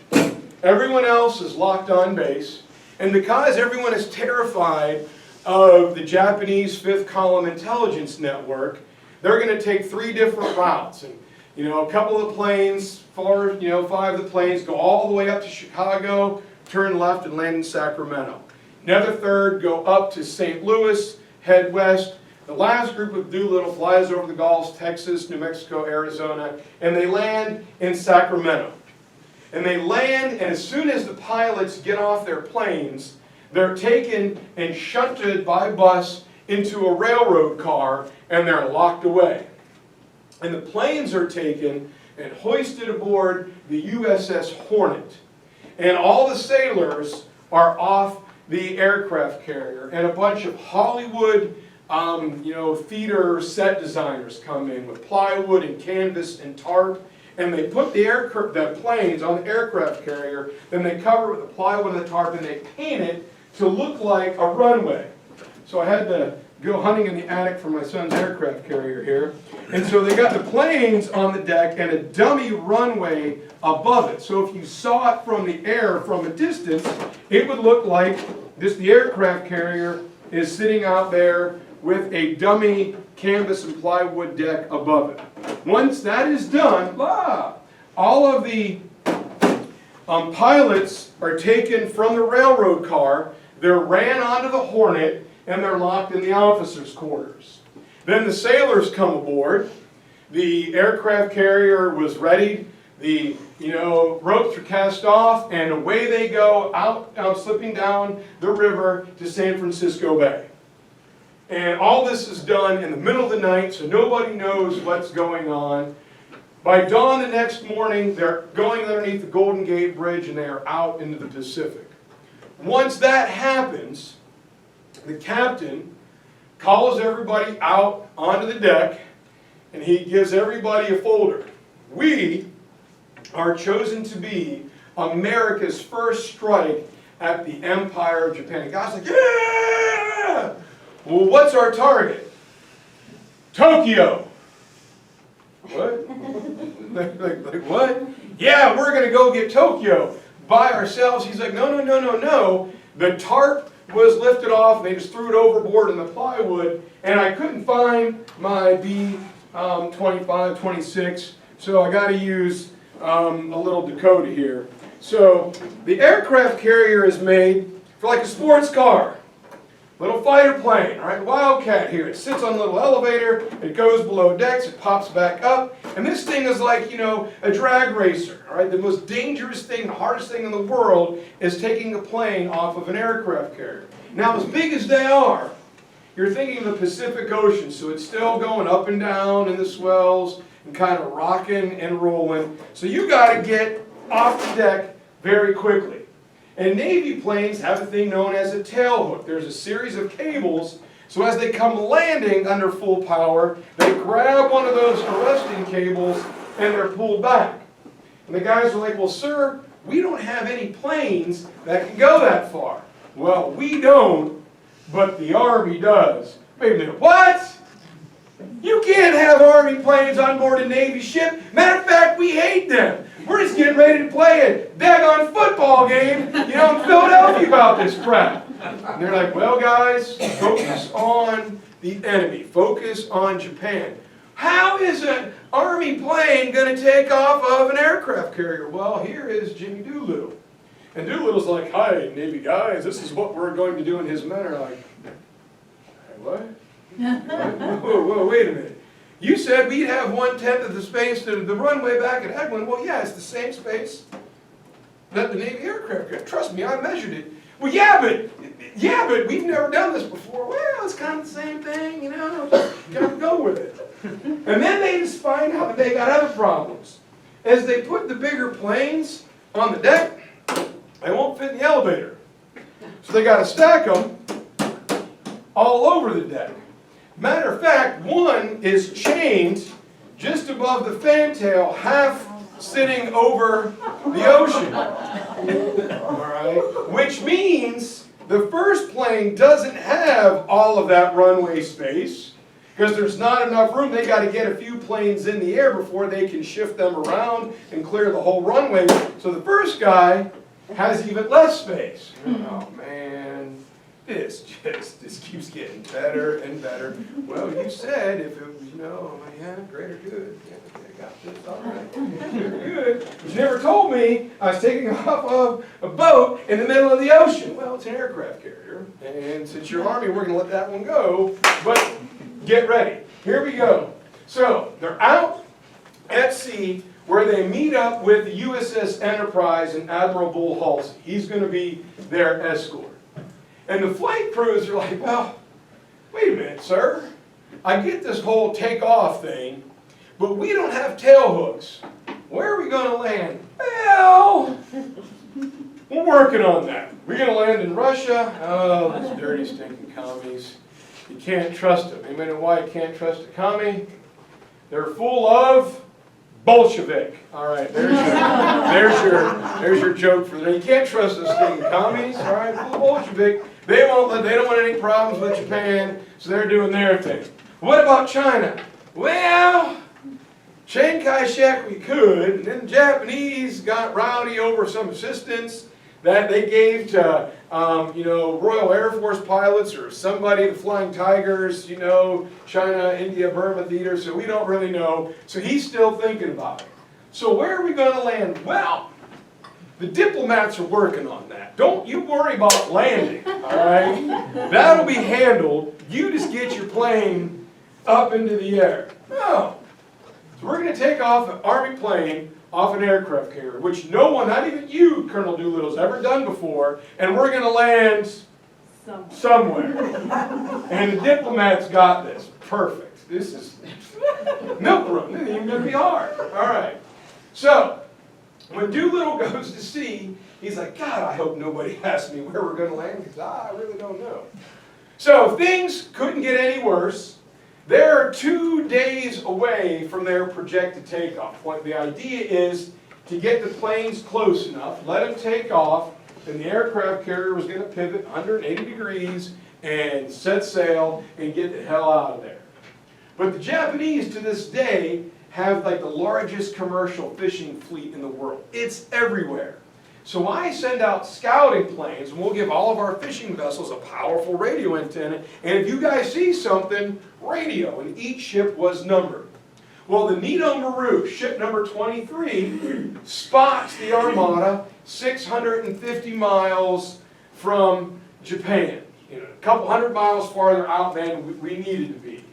Everyone else is locked on base, and because everyone is terrified of the Japanese Fifth Column Intelligence Network, they're going to take 3 different routes. And you know, a couple of planes, 5 of the planes go all the way up to Chicago, turn left and land in Sacramento. Another third go up to St. Louis, head west. The last group of Doolittle flies over the Gulf, Texas, New Mexico, Arizona, and they land in Sacramento. And they land, and as soon as the pilots get off their planes, they're taken and shunted by bus into a railroad car, and they're locked away. And the planes are taken and hoisted aboard the USS Hornet. And all the sailors are off the aircraft carrier, and a bunch of Hollywood theater set designers come in with plywood and canvas and tarp, and they put the planes on the aircraft carrier, then they cover it with the plywood and the tarp, and they paint it to look like a runway. So I had to go hunting in the attic for my son's aircraft carrier here. And so they got the planes on the deck and a dummy runway above it. So if you saw it from the air from a distance, it would look like the aircraft carrier is sitting out there with a dummy canvas and plywood deck above it. Once that is done, all of the pilots are taken from the railroad car, they're ran onto the Hornet, and they're locked in the officers' quarters. Then the sailors come aboard, the aircraft carrier was readied, the ropes are cast off, and away they go out slipping down the river to San Francisco Bay. And all this is done in the middle of the night, so nobody knows what's going on. By dawn the next morning, they're going underneath the Golden Gate Bridge and they are out into the Pacific. Once that happens, the captain calls everybody out onto the deck and he gives everybody a folder. We are chosen to be America's first strike at the Empire of Japan. And God's like, yeah! Well, what's our target? Tokyo. What? like what? Yeah, we're going to go get Tokyo by ourselves. He's like, no, no, no, no, no. The tarp was lifted off, and they just threw it overboard in the plywood, and I couldn't find my B26, 26, so I got to use a little Dakota here. So the aircraft carrier is made for like a sports car. Little fighter plane, all right, Wildcat here. It sits on a little elevator, it goes below decks, it pops back up, and this thing is like, a drag racer, all right? The most dangerous thing, the hardest thing in the world is taking a plane off of an aircraft carrier. Now, as big as they are, you're thinking of the Pacific Ocean, so it's still going up and down in the swells and kind of rocking and rolling. So you got to get off the deck very quickly. And Navy planes have a thing known as a tail hook. There's a series of cables, so as they come landing under full power, they grab one of those arresting cables and they're pulled back. And the guys are like, well, sir, we don't have any planes that can go that far. Well, we don't, but the Army does. Wait a minute, what? You can't have Army planes on board a Navy ship. Matter of fact, we hate them. We're just getting ready to play a daggone football game, in Philadelphia about this crap. And they're like, well, guys, focus on the enemy. Focus on Japan. How is an Army plane going to take off of an aircraft carrier? Well, here is Jimmy Doolittle. And Doolittle's like, hi, Navy guys, this is what we're going to do. And his men are like, what? Whoa, wait a minute. You said we'd have 1/10 of the space to the runway back at Eglin. Well, yeah, it's the same space that the Navy aircraft got. Trust me, I measured it. Well, yeah, but we've never done this before. Well, it's kind of the same thing, just gotta go with it. And then they just find out that they got other problems. As they put the bigger planes on the deck, they won't fit in the elevator. So they got to stack them all over the deck. Matter of fact, one is chained just above the fantail, half sitting over the ocean. All right? Which means the first plane doesn't have all of that runway space because there's not enough room. They got to get a few planes in the air before they can shift them around and clear the whole runway. So the first guy has even less space. Oh, man. This just keeps getting better and better. Well, you said if it was, greater good. Yeah, I got this, all right. Good. But you never told me I was taking off of a boat in the middle of the ocean. Well, it's an aircraft carrier. And since you're Army, we're going to let that one go. But get ready. Here we go. So, they're out at sea where they meet up with the USS Enterprise and Admiral Bull Halsey. He's going to be their escort. And the flight crews are like, well, wait a minute, sir. I get this whole takeoff thing, but we don't have tail hooks. Where are we going to land? Well, we're working on that. We're going to land in Russia. Oh, those dirty, stinking commies. You can't trust them. Anybody know why you can't trust a commie? They're full of Bolshevik. All right, there's your joke for the day. You can't trust those stinking commies. All right, the Bolshevik. They don't want any problems with Japan, so they're doing their thing. What about China? Well, Chiang Kai-shek we could, and then the Japanese got rowdy over some assistance that they gave to, Royal Air Force pilots or somebody, the Flying Tigers, China, India, Burma theater, so we don't really know. So he's still thinking about it. So where are we going to land? Well, the diplomats are working on that. Don't you worry about landing, all right? That'll be handled. You just get your plane up into the air. No. So we're going to take off an Army plane off an aircraft carrier, which no one, not even you, Colonel Doolittle, has ever done before, and we're going to land somewhere. And the diplomats got this. Perfect. This is milk room. This isn't even going to be hard. All right. So, when Doolittle goes to sea, he's like, God, I hope nobody asks me where we're going to land, because I really don't know. So, things couldn't get any worse. They're 2 days away from their projected takeoff. What the idea is to get the planes close enough, let them take off, and the aircraft carrier was going to pivot 180 degrees and set sail and get the hell out of there. But the Japanese, to this day, have like the largest commercial fishing fleet in the world. It's everywhere. So I send out scouting planes, and we'll give all of our fishing vessels a powerful radio antenna, and if you guys see something, radio, and each ship was numbered. Well, the Nito Maru, ship number 23, spots the Armada 650 miles from Japan, a couple hundred miles farther out than we needed to be.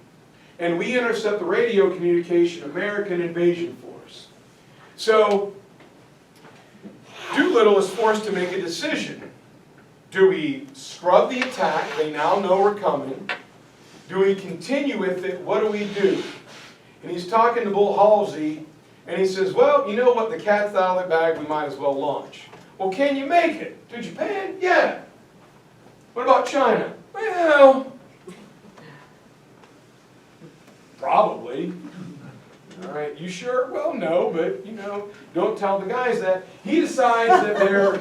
And we intercept the radio communication American invasion force. So Doolittle is forced to make a decision. Do we scrub the attack? They now know we're coming. Do we continue with it? What do we do? And he's talking to Bull Halsey, and he says, well, you know what? The cat's out of the bag. We might as well launch. Well, can you make it? To Japan? Yeah. What about China? Well, probably. All right, you sure? Well, no, but, don't tell the guys that. He decides that they're,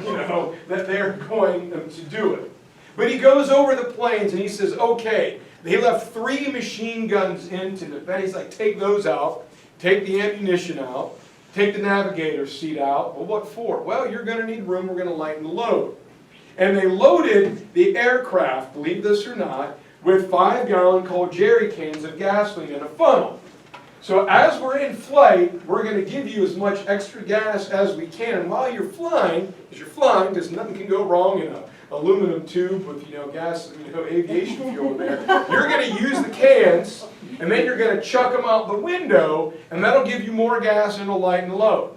that they're going to do it. But he goes over the planes and he says, okay, they left 3 machine guns into the defense. He's like, take those out, take the ammunition out, take the navigator's seat out. Well, what for? Well, you're going to need room. We're going to lighten the load. And they loaded the aircraft, believe this or not, with 5-gallon cold jerry cans of gasoline in a funnel. So as we're in flight, we're going to give you as much extra gas as we can. And while you're flying, because nothing can go wrong in an aluminum tube with gas, aviation fuel in there, you're going to use the cans, and then you're going to chuck them out the window, and that'll give you more gas and it'll lighten the load.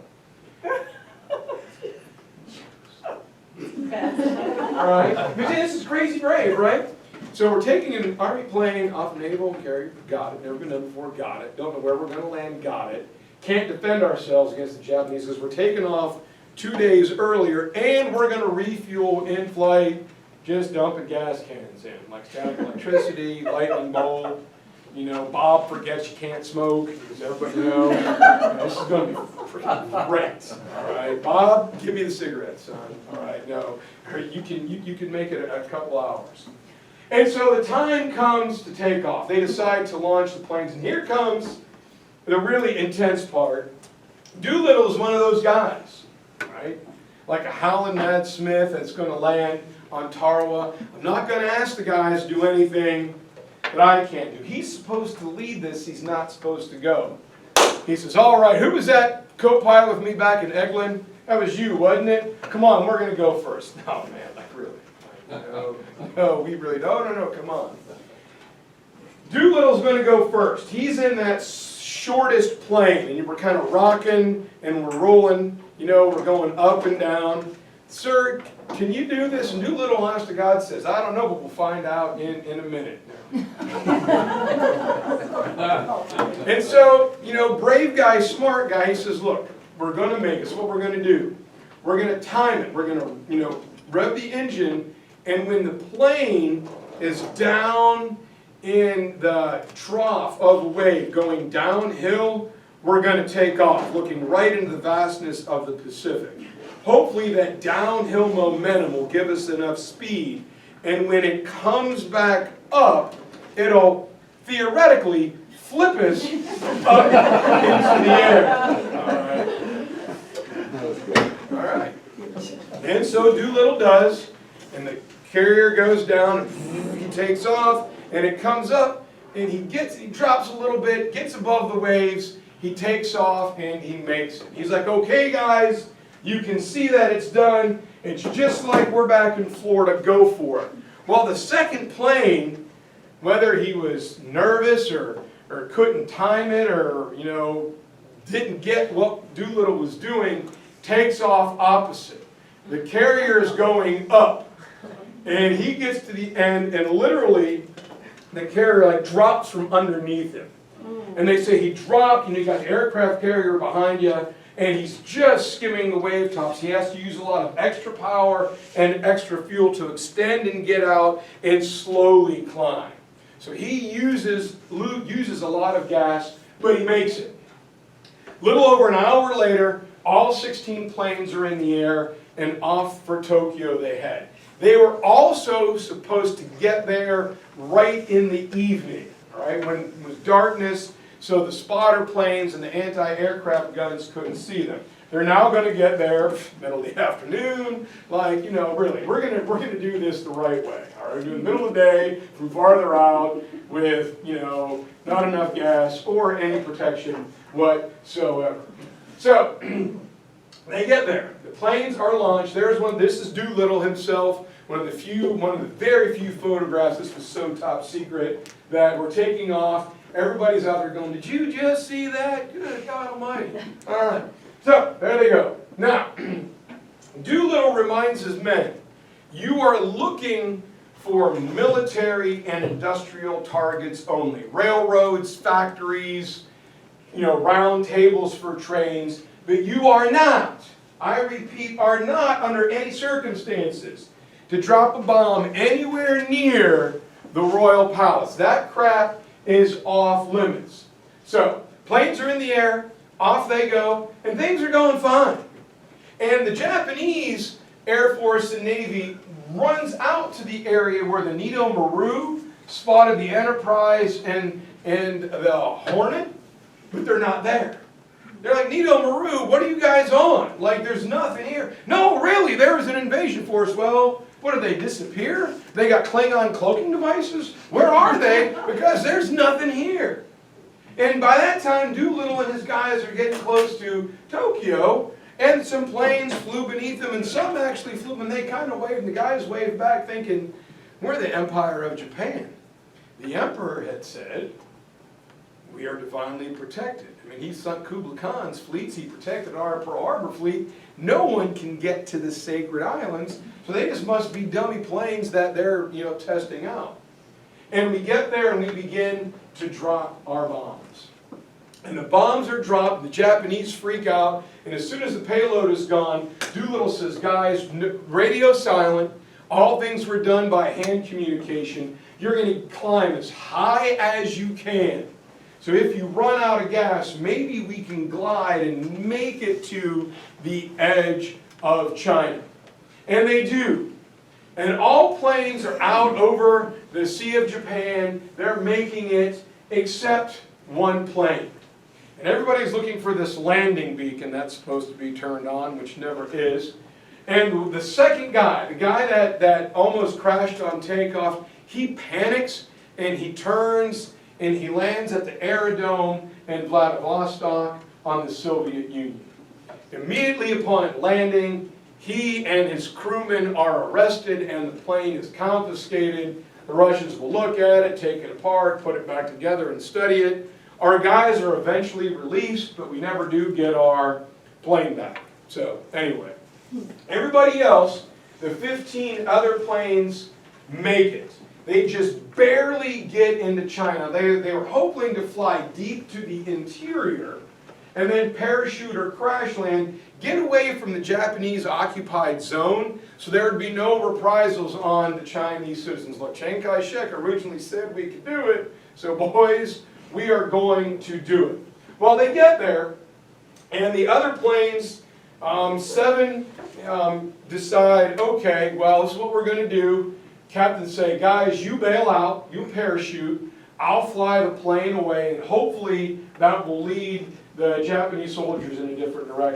All right? This is crazy brave, right? So we're taking an Army plane off a naval carrier, got it, never been done before, got it, don't know where we're going to land, got it. Can't defend ourselves against the Japanese because we're taking off 2 days earlier, and we're going to refuel in flight, just dumping gas cans in, like static electricity, lightning bolt, Bob forgets you can't smoke, does everybody know? This is going to be freaking great, all right? Bob, give me the cigarette, son, all right, no, you can make it a couple hours. And so the time comes to take off. They decide to launch the planes, and here comes the really intense part. Doolittle is one of those guys, right? Like a howling Mad Smith that's going to land on Tarawa. I'm not going to ask the guys to do anything that I can't do. He's supposed to lead this. He's not supposed to go. He says, all right, who was that co-pilot with me back in Eglin? That was you, wasn't it? Come on, we're going to go first. No, man, like really. No, we really don't. No, come on. Doolittle's going to go first. He's in that shortest plane, and we're kind of rocking, and we're rolling, we're going up and down. Sir, can you do this? And Doolittle, honest to God, says, I don't know, but we'll find out in a minute. And so, brave guy, smart guy, he says, look, we're going to make it. So what we're going to do, we're going to time it. We're going to, rev the engine. And when the plane is down in the trough of a wave going downhill, we're going to take off, looking right into the vastness of the Pacific. Hopefully that downhill momentum will give us enough speed, and when it comes back up, it'll theoretically flip us up into the air. All right. And so Doolittle does, and the carrier goes down, and he takes off, and it comes up, and he drops a little bit, gets above the waves, he takes off, and he makes it. He's like, okay guys, you can see that it's done, it's just like we're back in Florida, go for it. Well, the second plane, whether he was nervous or couldn't time it or, you know, didn't get what Doolittle was doing, takes off opposite. The carrier is going up, and he gets to the end, and literally the carrier like drops from underneath him. And they say he dropped, and you got the aircraft carrier behind you, and he's just skimming the wave tops. He has to use a lot of extra power and extra fuel to extend and get out and slowly climb. So he uses a lot of gas, but he makes it. Little over an hour later, all 16 planes are in the air, and off for Tokyo they head. They were also supposed to get there right in the evening, all right, when it was darkness, so the spotter planes and the anti-aircraft guns couldn't see them. They're now going to get there middle of the afternoon, like, you know, really, we're gonna do this the right way. All right, we're doing the middle of the day from farther out with, you know, not enough gas or any protection whatsoever. So they get there. The planes are launched. There's one. This is Doolittle himself. One of the very few photographs. This was so top secret that we're taking off. Everybody's out there going, did you just see that? Good God Almighty. All right. So there they go. Now, Doolittle reminds his men, you are looking for military and industrial targets only. Railroads, factories, you know, round tables for trains, but you are not, I repeat, are not under any circumstances to drop a bomb anywhere near the Royal Palace. That crap is off limits. So, planes are in the air, off they go, and things are going fine. And the Japanese Air Force and Navy runs out to the area where the Nito Maru spotted the Enterprise and the Hornet, but they're not there. They're like, Nito Maru, what are you guys on? Like, there's nothing here. No, really, there was an invasion force. Well, what, did they disappear? They got Klingon cloaking devices? Where are they? Because there's nothing here. And by that time, Doolittle and his guys are getting close to Tokyo, and some planes flew beneath them, and some actually flew, and they kind of waved, and the guys waved back thinking, we're the Empire of Japan. The Emperor had said, we are divinely protected. I mean, he sunk Kublai Khan's fleets, he protected our Pearl Harbor fleet. No one can get to the sacred islands, so they just must be dummy planes that they're, you know, testing out. And we get there and we begin to drop our bombs. And the bombs are dropped, the Japanese freak out, and as soon as the payload is gone, Doolittle says, guys, radio silent, all things were done by hand communication. You're going to climb as high as you can. So if you run out of gas, maybe we can glide and make it to the edge of China. And they do. And all planes are out over the Sea of Japan. They're making it, except one plane. And everybody's looking for this landing beacon that's supposed to be turned on, which never is. And the second guy, the guy that almost crashed on takeoff, he panics and he turns and he lands at the aerodrome in Vladivostok on the Soviet Union. Immediately upon landing, he and his crewmen are arrested and the plane is confiscated. The Russians will look at it, take it apart, put it back together and study it. Our guys are eventually released, but we never do get our plane back. So anyway, everybody else, the 15 other planes make it. They just barely get into China. They were hoping to fly deep to the interior and then parachute or crash land, get away from the Japanese occupied zone so there would be no reprisals on the Chinese citizens. Look, Chiang Kai-shek originally said we could do it, so boys, we are going to do it. Well, they get there, and the other planes, 7 decide, okay, well, this is what we're going to do. Captains say, guys, you bail out, you parachute, I'll fly the plane away, and hopefully that will lead the Japanese soldiers in a different direction.